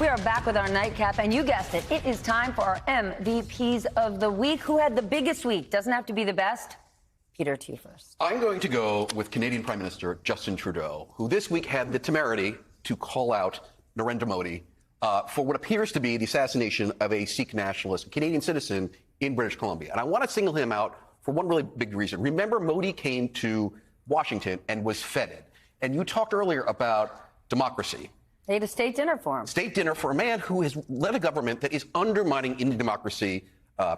We are back with our nightcap, and you guessed it, it is time for our MVPs of the week. Who had the biggest week? Doesn't have to be the best. Peter, to you first. I'm going to go with Canadian Prime Minister Justin Trudeau, who this week had the temerity to call out Narendra Modi for what appears to be the assassination of a Sikh nationalist, a Canadian citizen in British Columbia. And I want to single him out for one really big reason. Remember, Modi came to Washington and was feted. And you talked earlier about democracy. They had a state dinner for him. State dinner for a man who has led a government that is undermining Indian democracy,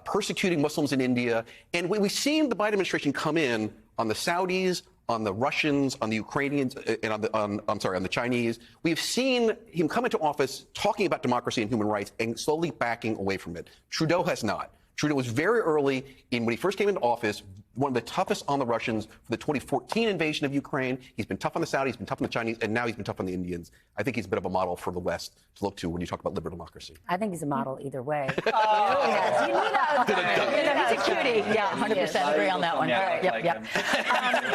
persecuting Muslims in India. And we've seen the Biden administration come in on the Saudis, on the Russians, on the Ukrainians, and on the Chinese. We've seen him come into office talking about democracy and human rights and slowly backing away from it. Trudeau has not. Trudeau was very early when he first came into office, one of the toughest on the Russians for the 2014 invasion of Ukraine. He's been tough on the Saudis, he's been tough on the Chinese, and now he's been tough on the Indians. I think he's a bit of a model for the West to look to when you talk about liberal democracy. I think he's a model either way. Oh, yes. You knew that. He's a cutie. Yeah, 100% agree on that one. Yeah, yep.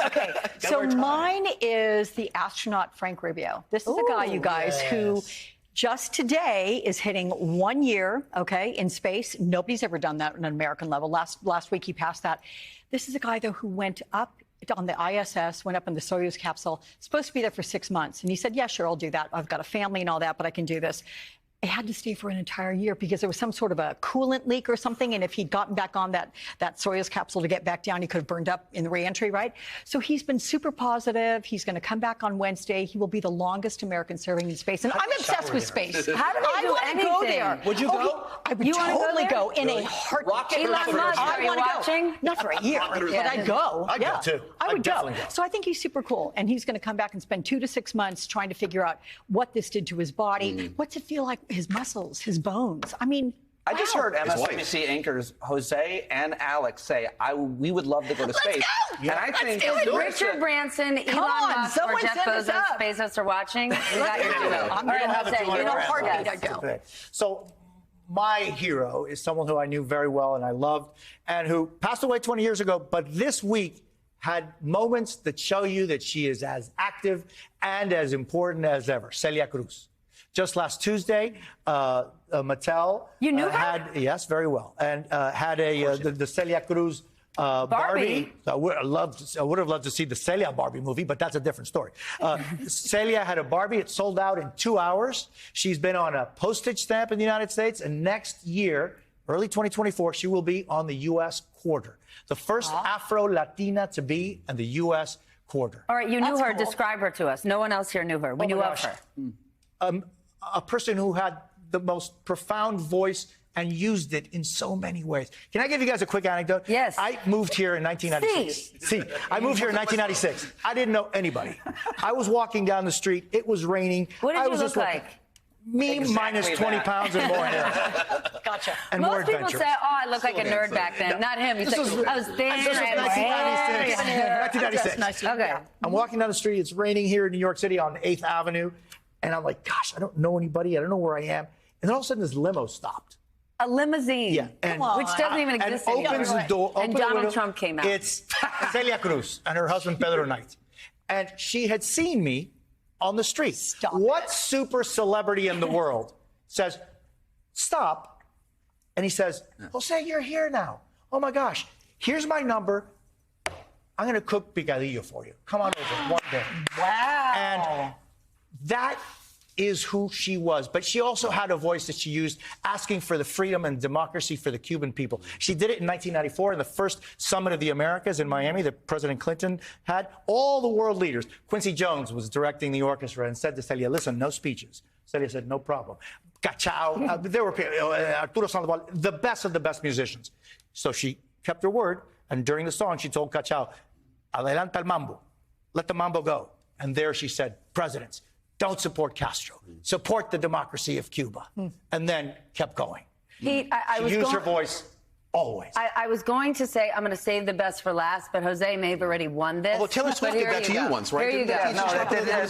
Okay, so mine is the astronaut Frank Rubio. This is a guy, you guys, who just today is hitting 1 year, in space. Nobody's ever done that on an American level. Last week he passed that. This is a guy, though, who went up on the ISS, went up in the Soyuz capsule, supposed to be there for 6 months. And he said, yeah, sure, I'll do that. I've got a family and all that, but I can do this. He had to stay for an entire year because there was some sort of a coolant leak or something. And if he'd gotten back on that Soyuz capsule to get back down, he could have burned up in the reentry, right? So he's been super positive. He's going to come back on Wednesday. He will be the longest American serving in space. And I'm obsessed with space. How do they do anything? Go there. Would you go? I would totally go in a heartbeat. Elon Musk, are you watching? Not for a year, but I'd go. I'd go, too. I would definitely go. So I think he's super cool. And he's going to come back and spend 2 to 6 months trying to figure out what this did to his body. What's it feel like? His muscles, his bones. I mean, I just heard MSNBC anchors Jose and Alex say, we would love to go to space. Go! And I think Richard Branson, Elon Musk, or Jeff Bezos are watching. We got your duo. I'm going to have a heartbeat. I'd go. So my hero is someone who I knew very well and I loved and who passed away 20 years ago, but this week had moments that show you that she is as active and as important as ever. Celia Cruz. Just last Tuesday, Mattel you knew had yes, very well, and had the Celia Cruz Barbie. I would have loved to see the Celia Barbie movie, but that's a different story. Celia had a Barbie. It sold out in 2 hours. She's been on a postage stamp in the United States, and next year, early 2024, she will be on the U.S. quarter. The first Afro-Latina to be in the U.S. quarter. All right, you knew her. Cool. Describe her to us. No one else here knew her. We knew of her. A person who had the most profound voice and used it in so many ways. Can I give you guys a quick anecdote? Yes. I moved here in 1996. I moved here in 1996. I didn't know anybody. I was walking down the street. It was raining. What did you look like? Me minus 20 pounds and more hair. Gotcha. And most more people adventure. say, I look like a nerd back then. Not him. He's like, I was thin. This was 1996. Okay. I'm walking down the street. It's raining here in New York City on 8th Avenue. And I'm like, gosh, I don't know anybody. I don't know where I am. And then all of a sudden, this limo stopped. A limousine. Yeah. And, which doesn't even exist anymore. Opens the door. And Donald Trump came out. It's Celia Cruz and her husband, Pedro Knight. And she had seen me on the street. What super celebrity in the world says, stop? And he says, Jose, you're here now. Oh, my gosh. Here's my number. I'm going to cook picadillo for you. Come on over one day. Wow. And that is who she was. But she also had a voice that she used asking for the freedom and democracy for the Cuban people. She did it in 1994 in the first Summit of the Americas in Miami that President Clinton had. All the world leaders. Quincy Jones was directing the orchestra and said to Celia, listen, no speeches. Celia said, no problem. Cachao, there were Arturo Sandoval, the best of the best musicians. So she kept her word. And during the song, she told Cachao, adelanta el mambo. Let the mambo go. And there she said, presidents, don't support Castro. Support the democracy of Cuba. And then kept going. Pete, she used her voice always. I was going to say I'm going to save the best for last, but Jose may have already won this. Well, Taylor Swift did that to you once, right? Here you go. No,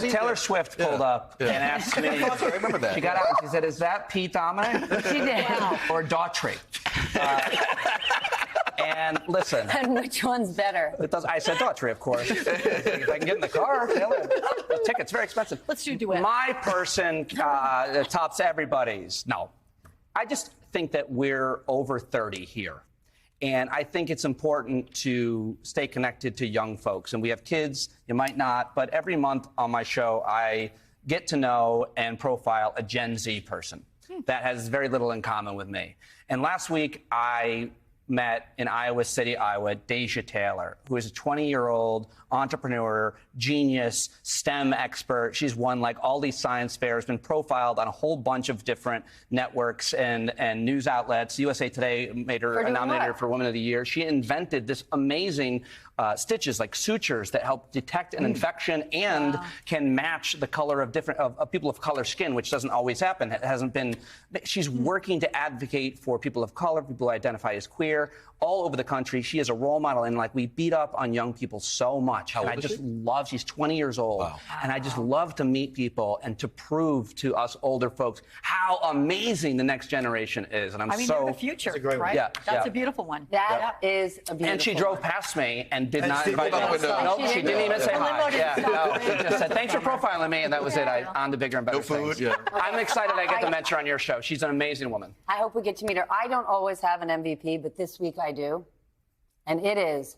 Taylor Swift pulled up and asked me. I remember that. She got out and she said, is that Pete Dominic? She did. Or Daughtry? And listen. And which one's better? I said Daughtry, of course. If I can get in the car, the ticket's very expensive. Let's do a duet. My person tops everybody's. No. I just think that we're over 30 here. And I think it's important to stay connected to young folks. And we have kids, you might not, but every month on my show, I get to know and profile a Gen Z person that has very little in common with me. And last week, I met in Iowa City, Iowa, Deja Taylor, who is a 20-year-old entrepreneur, genius, STEM expert. She's won like all these science fairs, been profiled on a whole bunch of different networks and news outlets. USA Today made her nominated for Woman of the Year. She invented this amazing stitches, like sutures, that help detect an infection and can match the color of people of color skin, which doesn't always happen. It hasn't been. She's working to advocate for people of color, people who identify as queer, all over the country. She is a role model, and like we beat up on young people so much. How old and I is just she? love. She's 20 years old, and I just love to meet people and to prove to us older folks how amazing the next generation is. And I mean, they're the future, right? Yeah, That's a beautiful one. That is a beautiful And she drove one. past me and did not she invite didn't me. open the- Nope, she didn't even say hi. didn't Yeah, stop no, her. she just said, thanks for profiling me, and that was it. On to bigger and better No food, things. yeah. I'm excited I get to mention her on your show. She's an amazing woman. I hope we get to meet her. I don't always have an MVP, but this week I do. And it is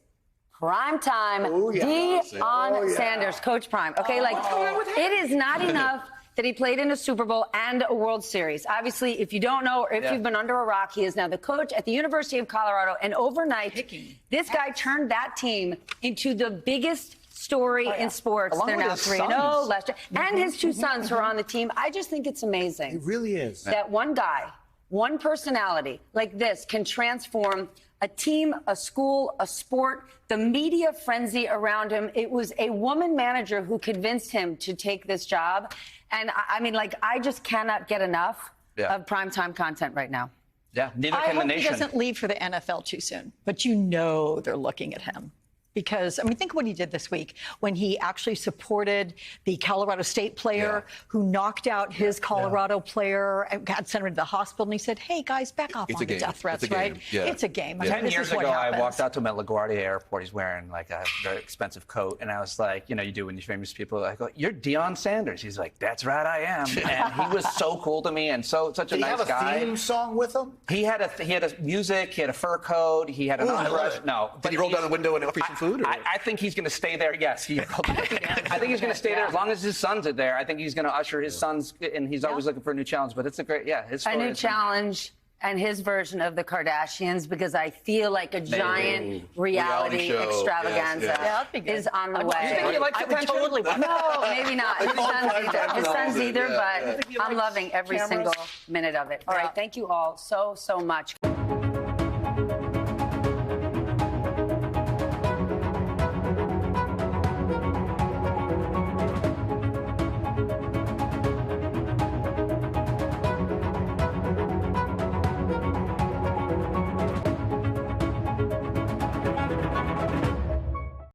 primetime Deion Sanders, Coach Prime. Okay, it is not enough that he played in a Super Bowl and a World Series. Obviously, if you don't know or if you've been under a rock, he is now the coach at the University of Colorado. And overnight, this guy turned that team into the biggest story in sports. Along They're with now his 3-0 sons. last year. And his two sons who are on the team. I just think it's amazing. It really is. That one guy, one personality like this can transform a team, a school, a sport, the media frenzy around him. It was a woman manager who convinced him to take this job. And I mean, I just cannot get enough of primetime content right now. Yeah, neither I can the hope he nation. doesn't leave for the NFL too soon, but you know they're looking at him. Because, I mean, think of what he did this week when he actually supported the Colorado State player who knocked out his Colorado player and got sent him to the hospital. And he said, hey, guys, back off on the death threats, It's a game. right? Yeah. It's a game. I mean, 10 this years is what ago, I happens. walked out to him at LaGuardia Airport. He's wearing like a very expensive coat. And I was like, you know, you do when you're famous people. I go, you're Deion Sanders. He's like, that's right, I am. And he was so cool to me and such a Did he nice have a guy. theme song with him? He had a music, he had a fur coat, he had an entourage. No. Did he roll down a window and offer you some food? Or? I think he's going to stay there. Yes, I think he's going to stay there as long as his sons are there. I think he's going to usher his sons, and he's always looking for a new challenge. But it's a great, his story. A new is- challenge and his version of the Kardashians, because I feel like a giant reality show. extravaganza Yes, yes. that'd be good. is on the You think way. he likes attention? Totally want No, maybe not. His sons either. His sons either, Yeah, but I'm loving every single minute of it. All right, thank you all so much.